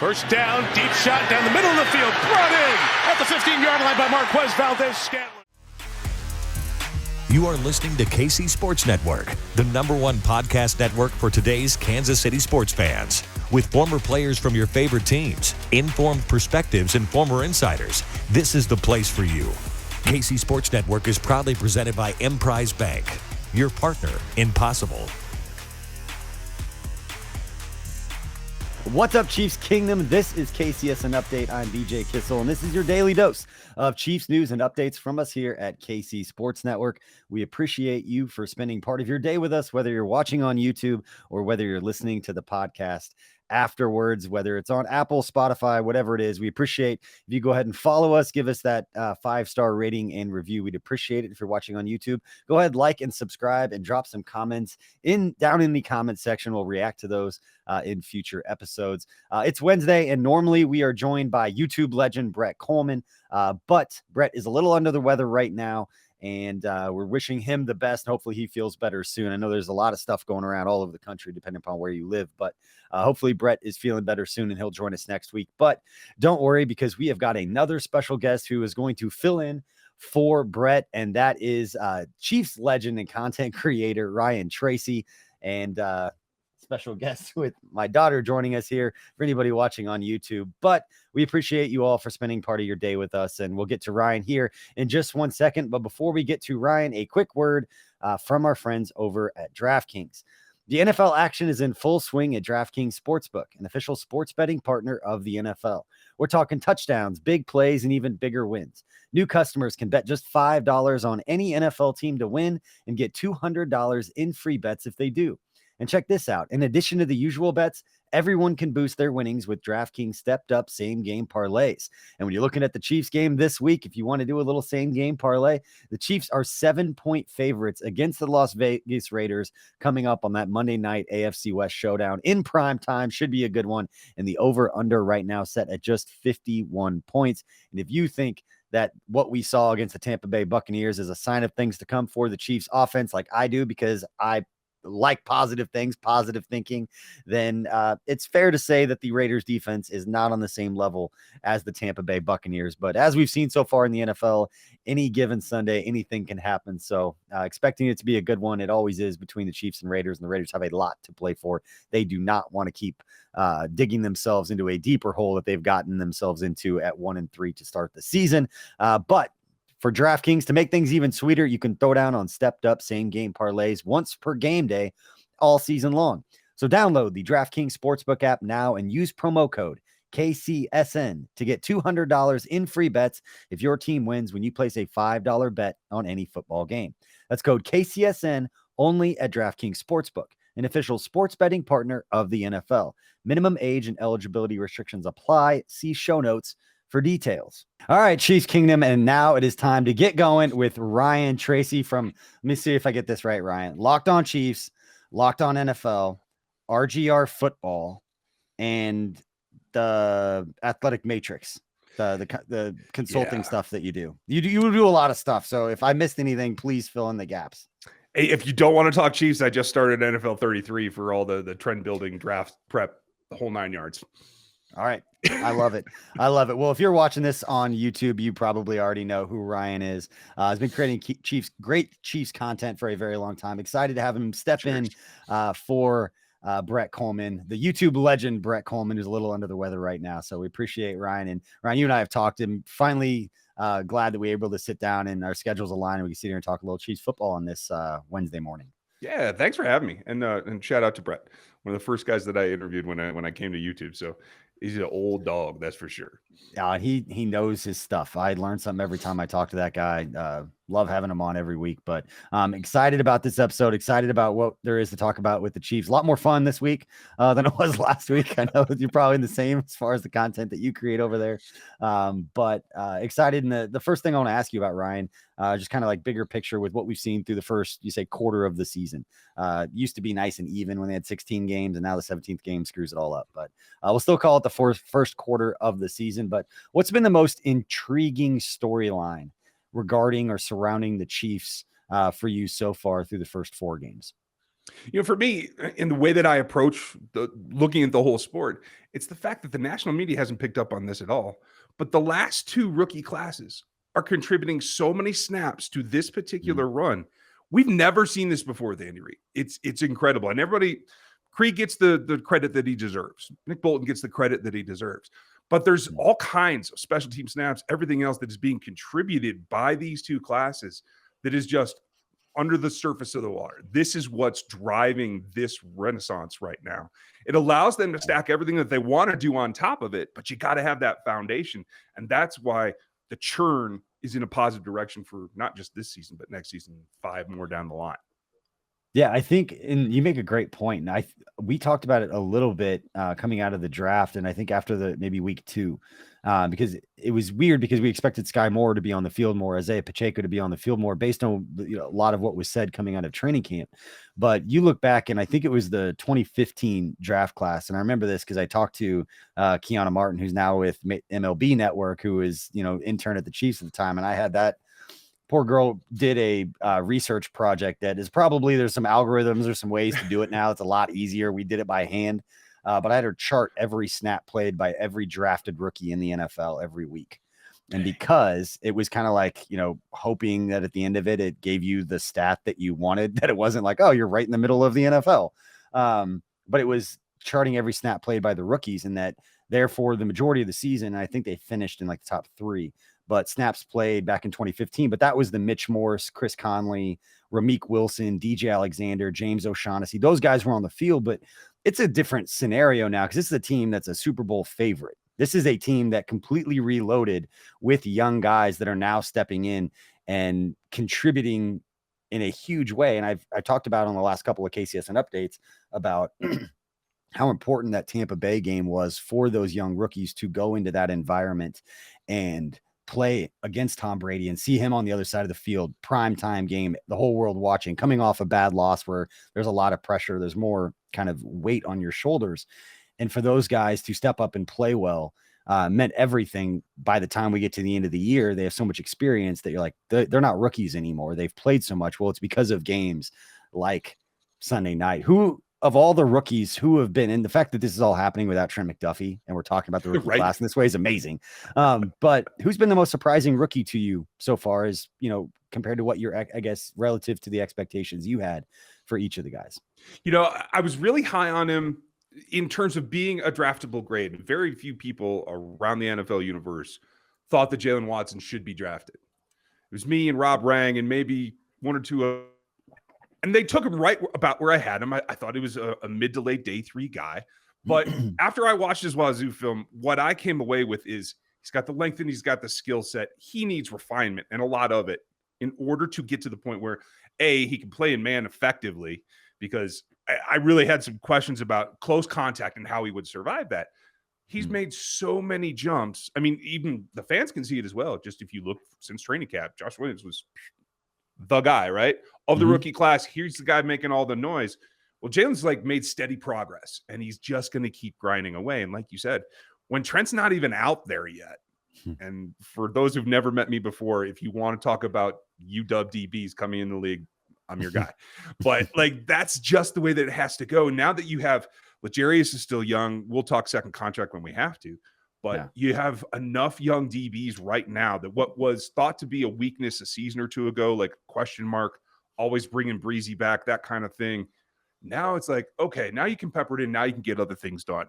First down, deep shot down the middle of the field, brought in at the 15-yard line by Marquez Valdez-Scantling. You are listening to KC Sports Network, the #1 podcast network for today's Kansas City sports fans. With former players from your favorite teams, informed perspectives, and former insiders, this is the place for you. KC Sports Network is proudly presented by Emprise Bank, your partner in possible. What's up, Chiefs Kingdom? This is KCSN Update. I'm BJ Kissel, and this is your daily dose of Chiefs news and updates from us here at KC Sports Network. We appreciate you for spending part of your day with us, whether you're watching on YouTube or whether you're listening to the podcast afterwards, whether it's on Apple, Spotify, whatever it is. We appreciate if you go ahead and follow us, give us that 5-star rating and review. We'd appreciate it. If you're watching on YouTube, go ahead, like and subscribe and drop some comments down in the comment section. We'll react to those in future episodes. It's Wednesday, and normally we are joined by YouTube legend Brett Coleman, but Brett is a little under the weather right now, and we're wishing him the best. Hopefully he feels better soon. I know there's a lot of stuff going around all over the country, depending upon where you live, but hopefully Brett is feeling better soon and he'll join us next week. But don't worry, because we have got another special guest who is going to fill in for Brett, and that is Chiefs legend and content creator Ryan Tracy, and special guest with my daughter joining us here for anybody watching on YouTube. But we appreciate you all for spending part of your day with us, and we'll get to Ryan here in just 1 second. But before we get to Ryan, a quick word from our friends over at DraftKings. The NFL action is in full swing at DraftKings Sportsbook, an official sports betting partner of the NFL. We're talking touchdowns, big plays, and even bigger wins. New customers can bet just $5 on any NFL team to win and get $200 in free bets if they do. And check this out. In addition to the usual bets, everyone can boost their winnings with DraftKings stepped up same game parlays. And when you're looking at the Chiefs game this week, if you want to do a little same game parlay, the Chiefs are 7-point favorites against the Las Vegas Raiders coming up on that Monday night AFC West showdown in prime time. Should be a good one. And the over under right now set at just 51 points. And if you think that what we saw against the Tampa Bay Buccaneers is a sign of things to come for the Chiefs offense, like I do, because I like positive things, positive thinking, then it's fair to say that the Raiders defense is not on the same level as the Tampa Bay Buccaneers. But as we've seen so far in the NFL, any given Sunday, anything can happen. So expecting it to be a good one. It always is between the Chiefs and Raiders, and the Raiders have a lot to play for. They do not want to keep digging themselves into a deeper hole that they've gotten themselves into at 1-3 to start the season. But for DraftKings, to make things even sweeter, you can throw down on stepped up same game parlays once per game day all season long. So download the DraftKings Sportsbook app now and use promo code KCSN to get $200 in free bets if your team wins when you place a $5 bet on any football game. That's code KCSN only at DraftKings Sportsbook, an official sports betting partner of the NFL. Minimum age and eligibility restrictions apply. See show notes for details. All right, Chiefs Kingdom, and now it is time to get going with Ryan Tracy from, let me see if I get this right, Ryan. Locked On Chiefs, Locked On NFL, RGR Football, and the Athletic Matrix, the consulting stuff that you do. You do a lot of stuff, so if I missed anything, please fill in the gaps. Hey, if you don't want to talk Chiefs, I just started NFL 33 for all the trend building, draft prep, the whole 9 yards. All right. I love it. I love it. Well, if you're watching this on YouTube, you probably already know who Ryan is. He's been creating great Chiefs content for a very long time. Excited to have him step in for Brett Coleman, the YouTube legend Brett Coleman, who's a little under the weather right now. So we appreciate Ryan. And Ryan, you and I have talked, and finally glad that we were able to sit down and our schedules align and we can sit here and talk a little Chiefs football on this Wednesday morning. Yeah, thanks for having me. And shout out to Brett, one of the first guys that I interviewed when I came to YouTube. So he's an old dog, that's for sure. He knows his stuff. I learn something every time I talk to that guy. Love having him on every week, but I'm excited about this episode, excited about what there is to talk about with the Chiefs. A lot more fun this week than it was last week. I know you're probably the same as far as the content that you create over there. But excited. And the first thing I want to ask you about, Ryan, just kind of like bigger picture with what we've seen through the first, you say, quarter of the season. Used to be nice and even when they had 16 games, and now the 17th game screws it all up. But we'll still call it the first quarter of the season. But what's been the most intriguing storyline regarding or surrounding the Chiefs for you so far through the first 4 games? For me, in the way that I approach looking at the whole sport, it's the fact that the national media hasn't picked up on this at all. But the last two rookie classes are contributing so many snaps to this particular run. We've never seen this before with Andy Reid. It's incredible. And Creed gets the credit that he deserves. Nick Bolton gets the credit that he deserves. But there's all kinds of special team snaps, everything else that is being contributed by these two classes that is just under the surface of the water. This is what's driving this renaissance right now. It allows them to stack everything that they want to do on top of it, but you got to have that foundation. And that's why the churn is in a positive direction for not just this season, but next season, 5 more down the line. Yeah, I think, and you make a great point. And we talked about it a little bit coming out of the draft, and I think after maybe week 2, because it was weird because we expected Sky Moore to be on the field more, Isaiah Pacheco to be on the field more, based on a lot of what was said coming out of training camp. But you look back, and I think it was the 2015 draft class, and I remember this because I talked to Kiana Martin, who's now with MLB Network, who is intern at the Chiefs at the time, and I had that. Poor girl did a research project that is probably, there's some algorithms or some ways to do it now. It's a lot easier. We did it by hand, but I had her chart every snap played by every drafted rookie in the NFL every week. And because it was kind of like, hoping that at the end of it, it gave you the stat that you wanted, that it wasn't like, oh, you're right in the middle of the NFL. But it was charting every snap played by the rookies, and that therefore the majority of the season, I think they finished in like the top 3. But snaps played back in 2015. But that was the Mitch Morse, Chris Conley, Ramik Wilson, DJ Alexander, James O'Shaughnessy. Those guys were on the field, but it's a different scenario now because this is a team that's a Super Bowl favorite. This is a team that completely reloaded with young guys that are now stepping in and contributing in a huge way. And I talked about on the last couple of KCSN updates about how important that Tampa Bay game was for those young rookies to go into that environment and play against Tom Brady and see him on the other side of the field, prime time game, the whole world watching, coming off a bad loss where there's a lot of pressure, there's more kind of weight on your shoulders. And for those guys to step up and play well meant everything. By the time we get to the end of the year, they have so much experience that you're like, they're not rookies anymore. They've played so much. Well, it's because of games like Sunday night. Who of all the rookies who have been in, the fact that this is all happening without Trent McDuffie and we're talking about the rookie class in this way is amazing. But who's been the most surprising rookie to you so far, as compared to what you're, I guess, relative to the expectations you had for each of the guys? I was really high on him in terms of being a draftable grade. Very few people around the NFL universe thought that Jalen Watson should be drafted. It was me and Rob Rang and maybe one or two and they took him right about where I had him. I thought he was a mid to late day 3 guy. But after I watched his Wazoo film, what I came away with is he's got the length and he's got the skill set. He needs refinement, and a lot of it, in order to get to the point where, A, he can play in man effectively, because I really had some questions about close contact and how he would survive that. He's made so many jumps. I mean, even the fans can see it as well. Just if you look since training camp, Josh Williams was the guy, right? Of the rookie class, here's the guy making all the noise. Well, Jalen's made steady progress, and he's just going to keep grinding away. And like you said, when Trent's not even out there yet, and for those who've never met me before, if you want to talk about UW DBs coming in the league, I'm your guy. But that's just the way that it has to go. Now that you have, L'Jarius is still young. We'll talk second contract when we have to. But you have enough young DBs right now that what was thought to be a weakness a season or 2 ago, like question mark, always bringing Breezy back, that kind of thing. Now it's like, okay, now you can pepper it in. Now you can get other things done.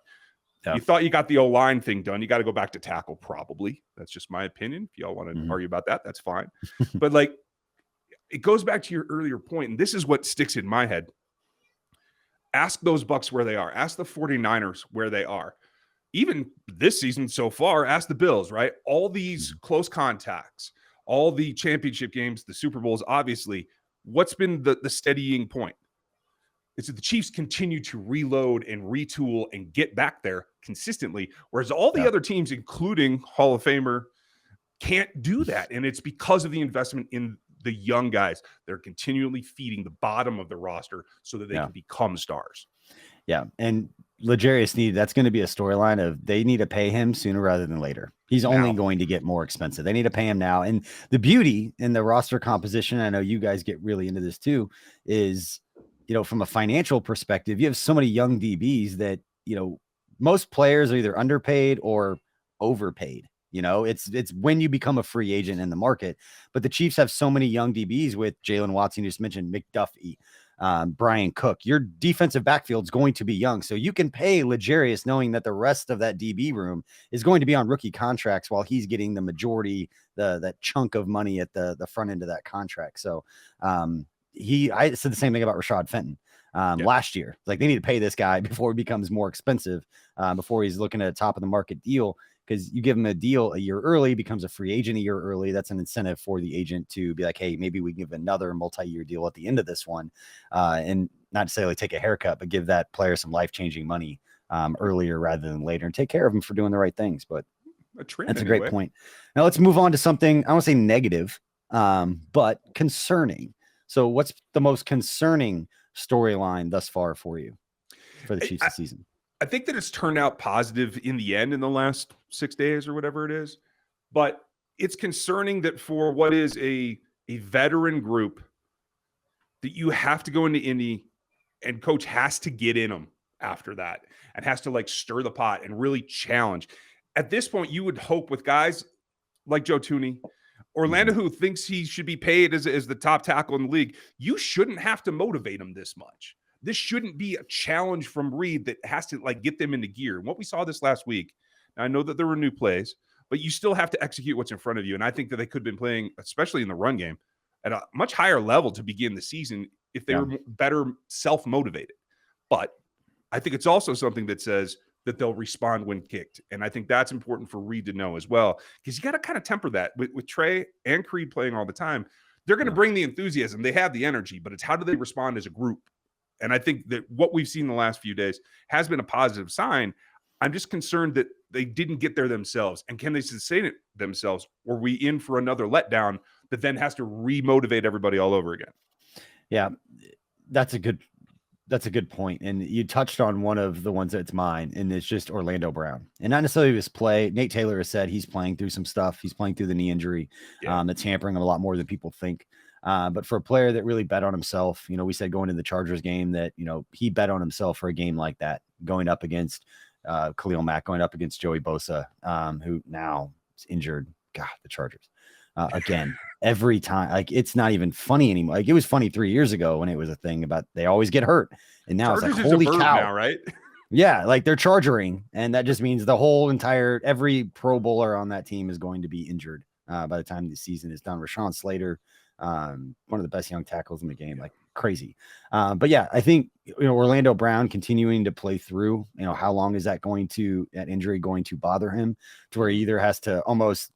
Yeah. You thought you got the O-line thing done. You got to go back to tackle, probably. That's just my opinion. If y'all want to argue about that, that's fine. But it goes back to your earlier point, and this is what sticks in my head. Ask those Bucs where they are. Ask the 49ers where they are. Even this season so far, ask the Bills, right? All these close contacts, all the championship games, the Super Bowls, obviously, what's been the steadying point? It's that the Chiefs continue to reload and retool and get back there consistently, whereas all the other teams, including Hall of Famer, can't do that. And it's because of the investment in the young guys. They're continually feeding the bottom of the roster so that they can become stars. Yeah. And L'Jarius that's going to be a storyline of they need to pay him sooner rather than later. He's only going to get more expensive. They need to pay him now. And the beauty in the roster composition, I know you guys get really into this too, is from a financial perspective, you have so many young DBs that, most players are either underpaid or overpaid. It's when you become a free agent in the market. But the Chiefs have so many young DBs with Jalen Watson, you just mentioned McDuffie, Brian Cook. Your defensive backfield is going to be young. So you can pay L'Jarius knowing that the rest of that DB room is going to be on rookie contracts while he's getting the majority, that chunk of money at the front end of that contract. So I said the same thing about Rashad Fenton last year. Like, they need to pay this guy before he becomes more expensive, before he's looking at a top of the market deal. Because you give him a deal a year early, becomes a free agent a year early. That's an incentive for the agent to be like, hey, maybe we give another multi-year deal at the end of this one, and not necessarily take a haircut, but give that player some life-changing money earlier rather than later, and take care of him for doing the right things. But that's a great point. Now let's move on to something, I won't say negative, but concerning. So what's the most concerning storyline thus far for you for the Chiefs this season? I think that it's turned out positive in the end in the last 6 days or whatever it is, but it's concerning that for what is a veteran group, that you have to go into Indy and coach has to get in them after that and has to like stir the pot and really challenge. At this point, you would hope with guys like Joe Thuney, Orlando, who thinks he should be paid as the top tackle in the league, you shouldn't have to motivate him this much. This shouldn't be a challenge from Reed that has to like get them into gear. And what we saw this last week, I know that there were new plays, but you still have to execute what's in front of you. And I think that they could have been playing, especially in the run game, at a much higher level to begin the season if they were better self-motivated. But I think it's also something that says that they'll respond when kicked. And I think that's important for Reed to know as well, because you got to kind of temper that with Trey and Creed playing all the time. They're going to bring the enthusiasm. They have the energy, but it's how do they respond as a group? And I think that what we've seen the last few days has been a positive sign. I'm just concerned that they didn't get there themselves. And can they sustain it themselves? Or are we in for another letdown that then has to re-motivate everybody all over again? Yeah, that's a good point. And you touched on one of the ones that's mine, and it's just Orlando Brown. And not necessarily his play. Nate Taylor has said he's playing through some stuff. He's playing through the knee injury that's hampering him a lot more than people think. But for a player that really bet on himself, we said going into the Chargers game that, he bet on himself for a game like that, going up against Khalil Mack, going up against Joey Bosa, who now is injured. God, the Chargers. Again, every time, like, it's not even funny anymore. Like, it was funny 3 years ago when it was a thing about they always get hurt. And now Chargers it's like, holy cow. Now, right? Yeah, like they're chargering. And that just means every Pro Bowler on that team is going to be injured by the time the season is done. Rashawn Slater, one of the best young tackles in the game, like crazy. But yeah, I think, Orlando Brown continuing to play through, how long is that injury going to bother him to where he either has to almost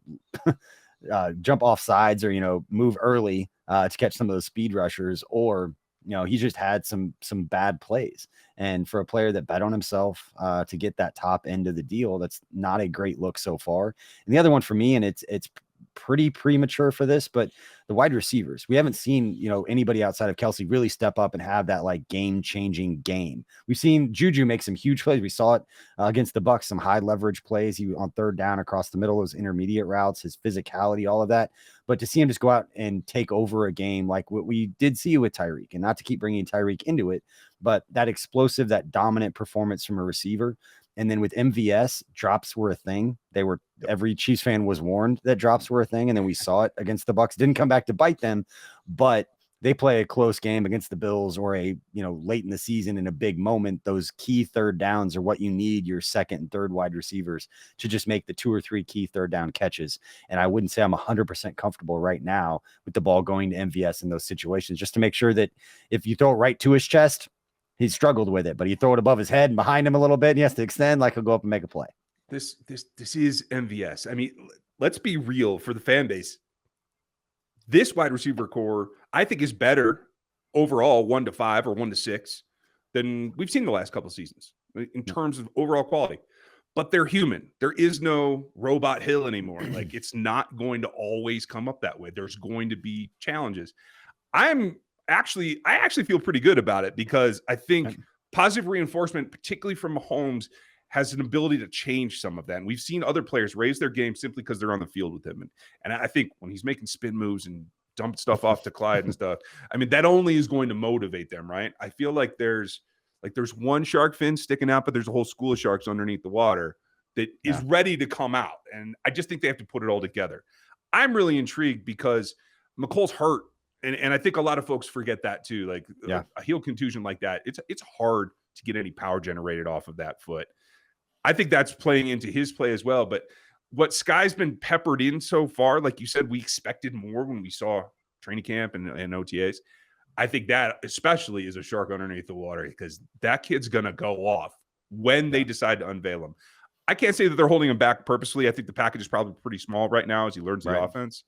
jump off sides or, move early to catch some of those speed rushers, or, he's just had some bad plays. And for a player that bet on himself to get that top end of the deal, that's not a great look so far. And the other one for me, and it's pretty premature for this, but the wide receivers, we haven't seen, anybody outside of Kelsey really step up and have that like game-changing game. We've seen Juju make some huge plays. We saw it against the Bucs, some high leverage plays. He on third down across the middle, those intermediate routes, his physicality, all of that. But to see him just go out and take over a game like what we did see with Tyreek, and not to keep bringing Tyreek into it, but that explosive, that dominant performance from a receiver. And then with MVS, drops were a thing. Every Chiefs fan was warned that drops were a thing. And then we saw it against the Bucs. Didn't come back to bite them, but they play a close game against the Bills or late in the season in a big moment. Those key third downs are what you need your second and third wide receivers to just make the 2 or 3 key third down catches. And I wouldn't say I'm 100% comfortable right now with the ball going to MVS in those situations, just to make sure that if you throw it right to his chest, he struggled with it, but you throw it above his head and behind him a little bit, and he has to extend, like he'll go up and make a play. This is MVS. I mean, let's be real for the fan base. This wide receiver core, I think, is better overall 1 to 5 or 1 to 6 than we've seen the last couple of seasons in terms of overall quality. But they're human. There is no robot hill anymore. Like, it's not going to always come up that way. There's going to be challenges. I actually feel pretty good about it, because I think positive reinforcement, particularly from Mahomes, has an ability to change some of that. And we've seen other players raise their game simply because they're on the field with him. And I think when he's making spin moves and dump stuff off to Clyde and stuff. I mean, that only is going to motivate them, right? I feel like there's one shark fin sticking out, but there's a whole school of sharks underneath the water that is ready to come out. And I just think they have to put it all together. I'm really intrigued because McColl's hurt. And I think a lot of folks forget that too. Like a heel contusion like that, it's hard to get any power generated off of that foot. I think that's playing into his play as well. But what Sky's been peppered in so far, like you said, we expected more when we saw training camp and OTAs. I think that especially is a shark underneath the water because that kid's going to go off when they decide to unveil him. I can't say that they're holding him back purposely. I think the package is probably pretty small right now as he learns the offense.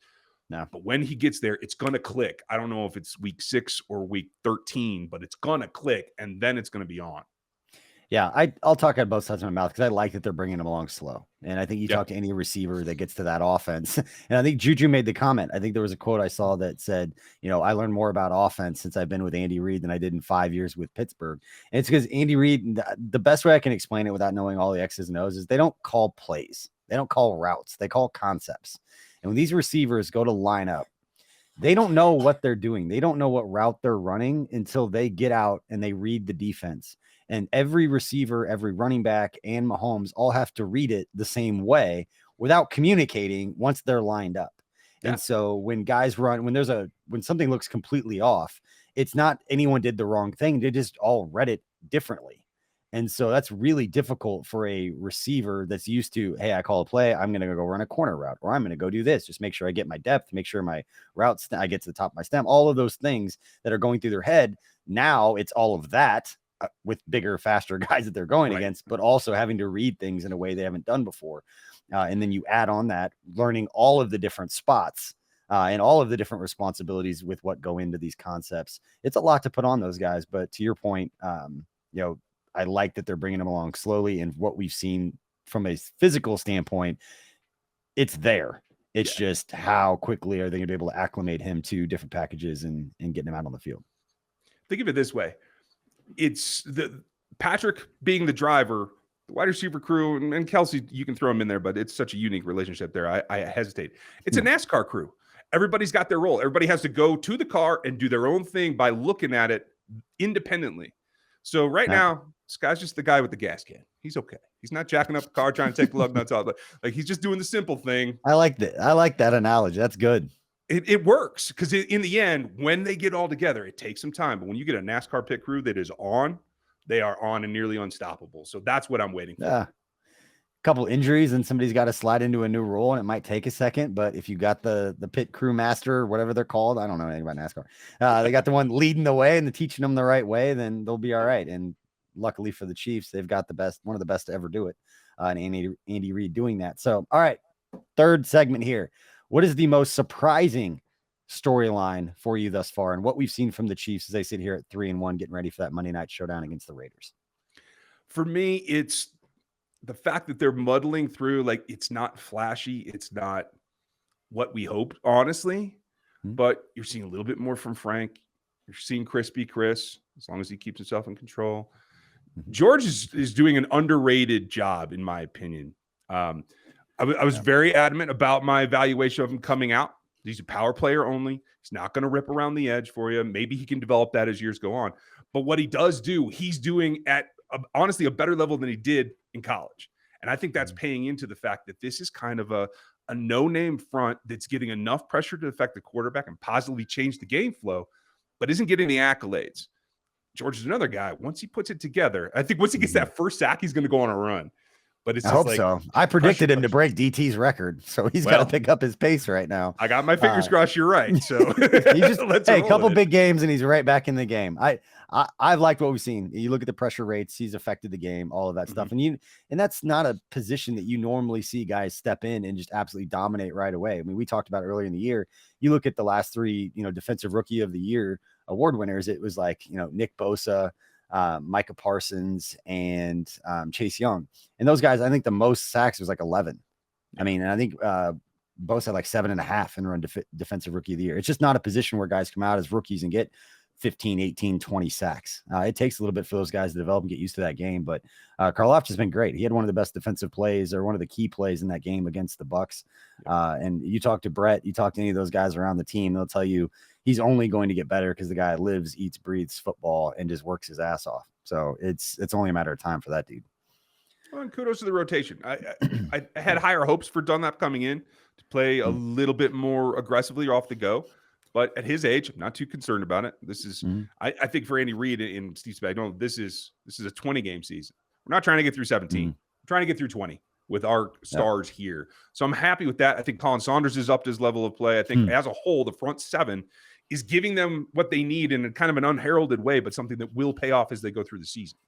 No. But when he gets there, it's going to click. I don't know if it's week 6 or week 13, but it's going to click, and then it's going to be on. Yeah, I'll talk out both sides of my mouth because I like that they're bringing him along slow. And I think you talk to any receiver that gets to that offense. And I think Juju made the comment. I think there was a quote I saw that said, I learned more about offense since I've been with Andy Reid than I did in 5 years with Pittsburgh. And it's because Andy Reid, the best way I can explain it without knowing all the X's and O's is they don't call plays. They don't call routes. They call concepts. And when these receivers go to line up, they don't know what they're doing. They don't know what route they're running until they get out and they read the defense. And every receiver, every running back, and Mahomes all have to read it the same way without communicating once they're lined up. Yeah. And so when guys run, when something looks completely off, it's not anyone did the wrong thing. They just all read it differently. And so that's really difficult for a receiver that's used to, hey, I call a play, I'm going to go run a corner route, or I'm going to go do this. Just make sure I get my depth, make sure my routes, I get to the top of my stem, all of those things that are going through their head. Now it's all of that with bigger, faster guys that they're going against, but also having to read things in a way they haven't done before. And then you add on that, learning all of the different spots and all of the different responsibilities with what go into these concepts. It's a lot to put on those guys. But to your point, I like that they're bringing them along slowly. And what we've seen from a physical standpoint, it's there. It's just how quickly are they going to be able to acclimate him to different packages and getting him out on the field. Think of it this way. It's the Patrick being the driver, the wide receiver crew, and Kelsey, you can throw him in there, but it's such a unique relationship there. I hesitate. It's a NASCAR crew. Everybody's got their role. Everybody has to go to the car and do their own thing by looking at it independently. So right now, this guy's just the guy with the gas can. He's okay. He's not jacking up the car, trying to take the lug nuts out. Like he's just doing the simple thing. I like that. I like that analogy. That's good. It works because in the end, when they get all together, it takes some time. But when you get a NASCAR pit crew that is on, they are on and nearly unstoppable. So that's what I'm waiting for. Yeah. A couple injuries and somebody's got to slide into a new role, and it might take a second. But if you got the pit crew master, or whatever they're called, I don't know anything about NASCAR. They got the one leading the way and teaching them the right way, then they'll be all right. And luckily for the Chiefs, they've got one of the best to ever do it. And Andy Reid doing that. So, all right, third segment here. What is the most surprising storyline for you thus far, and what we've seen from the Chiefs as they sit here at 3-1, getting ready for that Monday night showdown against the Raiders? For me, it's the fact that they're muddling through. Like, it's not flashy. It's not what we hoped, honestly, but you're seeing a little bit more from Frank. You're seeing Chris be Chris, as long as he keeps himself in control. George is doing an underrated job, in my opinion. I was very adamant about my evaluation of him coming out. He's a power player only. He's not going to rip around the edge for you. Maybe he can develop that as years go on. But what he does do, he's doing at honestly a better level than he did in college. And I think that's paying into the fact that this is kind of a no-name front that's getting enough pressure to affect the quarterback and positively change the game flow, but isn't getting the accolades. George is another guy. Once he puts it together, I think once he gets that first sack, he's going to go on a run. But it's I hope so. I predicted him to break DT's record, so he's got to pick up his pace right now. I got my fingers crossed. You're right. So he just a couple big games and he's right back in the game. I've liked what we've seen. You look at the pressure rates; he's affected the game, all of that stuff, and that's not a position that you normally see guys step in and just absolutely dominate right away. I mean, we talked about earlier in the year. You look at the last 3, defensive rookie of the year award winners. It was like Nick Bosa, Micah Parsons, and Chase Young. And those guys, I think the most sacks was like 11. I mean, and I think Bosa had like 7.5 and run defensive rookie of the year. It's just not a position where guys come out as rookies and get 15, 18, 20 sacks. It takes a little bit for those guys to develop and get used to that game. But Karloff has been great. He had one of the best defensive plays, or one of the key plays in that game against the Bucs. And you talk to Brett, you talk to any of those guys around the team, they'll tell you he's only going to get better because the guy lives, eats, breathes football and just works his ass off. So it's only a matter of time for that dude. Well, and kudos to the rotation. I had higher hopes for Dunlap coming in to play a little bit more aggressively off the go. But at his age, I'm not too concerned about it. This is, I think, for Andy Reid and Steve Spagnuolo, this is a 20-game season. We're not trying to get through 17. We're trying to get through 20 with our stars here. So I'm happy with that. I think Colin Saunders has upped his level of play. I think as a whole, the front seven is giving them what they need in a kind of an unheralded way, but something that will pay off as they go through the season.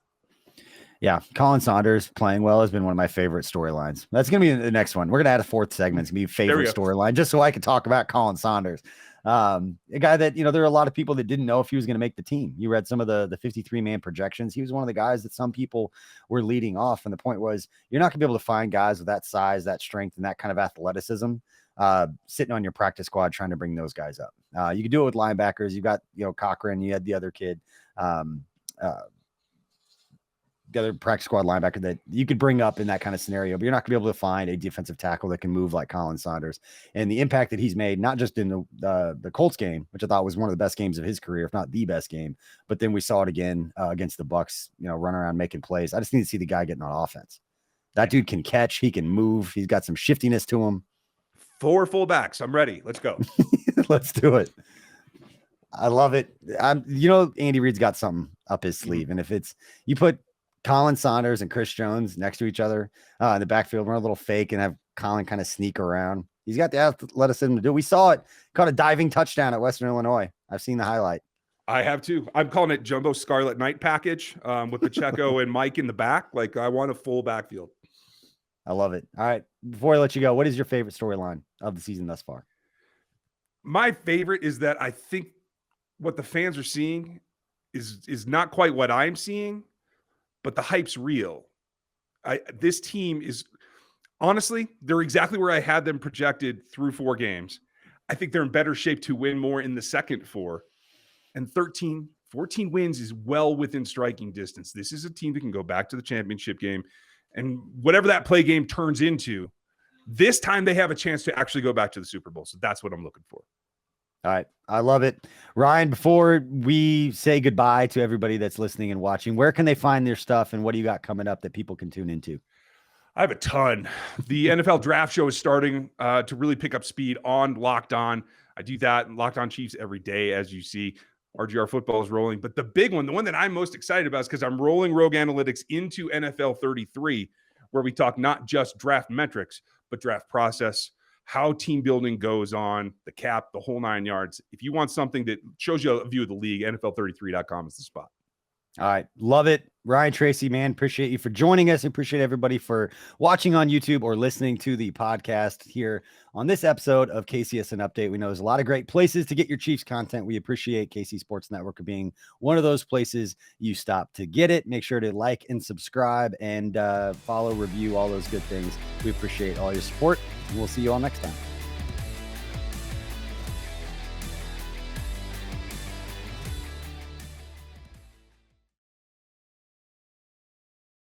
Yeah, Colin Saunders playing well has been one of my favorite storylines. That's going to be the next one. We're going to add a fourth segment. It's going to be favorite storyline, just so I can talk about Colin Saunders. A guy that, there are a lot of people that didn't know if he was going to make the team. You read some of the 53-man projections. He was one of the guys that some people were leading off. And the point was, you're not going to be able to find guys with that size, that strength, and that kind of athleticism sitting on your practice squad trying to bring those guys up. You can do it with linebackers. You got, Cochran, you had the other kid, the other practice squad linebacker that you could bring up in that kind of scenario, but you're not gonna be able to find a defensive tackle that can move like Colin Saunders. And the impact that he's made, not just in the Colts game, which I thought was one of the best games of his career, if not the best game, but then we saw it again against the Bucs, run around making plays. I just need to see the guy getting on offense. That dude can catch, he can move, he's got some shiftiness to him. 4 fullbacks. I'm ready. Let's go. Let's do it. I love it. Andy Reid's got something up his sleeve. And if it's, you put Colin Saunders and Chris Jones next to each other in the backfield, run a little fake and have Colin kind of sneak around. He's got the athleticism to do it. We saw it, caught a diving touchdown at Western Illinois. I've seen the highlight. I have too. I'm calling it Jumbo Scarlet Night package with Pacheco and Mike in the back. Like, I want a full backfield. I love it. All right. Before I let you go, what is your favorite storyline of the season thus far? My favorite is that I think what the fans are seeing is not quite what I'm seeing, but the hype's real. This team is, honestly, they're exactly where I had them projected through 4 games. I think they're in better shape to win more in the second 4. And 14 wins is well within striking distance. This is a team that can go back to the championship game. And whatever that play game turns into, this time they have a chance to actually go back to the Super Bowl. So that's what I'm looking for. All right. I love it. Ryan, before we say goodbye to everybody that's listening and watching, where can they find their stuff and what do you got coming up that people can tune into? I have a ton. The NFL draft show is starting to really pick up speed on Locked On. I do that in Locked On Chiefs every day, as you see. RGR football is rolling. But the big one, the one that I'm most excited about, is because I'm rolling Rogue Analytics into NFL 33, where we talk not just draft metrics, but draft process, how team building goes on, the cap, the whole 9 yards. If you want something that shows you a view of the league, NFL33.com is the spot. All right. Love it. Ryan Tracy, man, appreciate you for joining us. Appreciate everybody for watching on YouTube or listening to the podcast here on this episode of KCSN Update. We know there's a lot of great places to get your Chiefs content. We appreciate KC Sports Network being one of those places you stop to get it. Make sure to like and subscribe and follow, review, all those good things. We appreciate all your support. We'll see you all next time.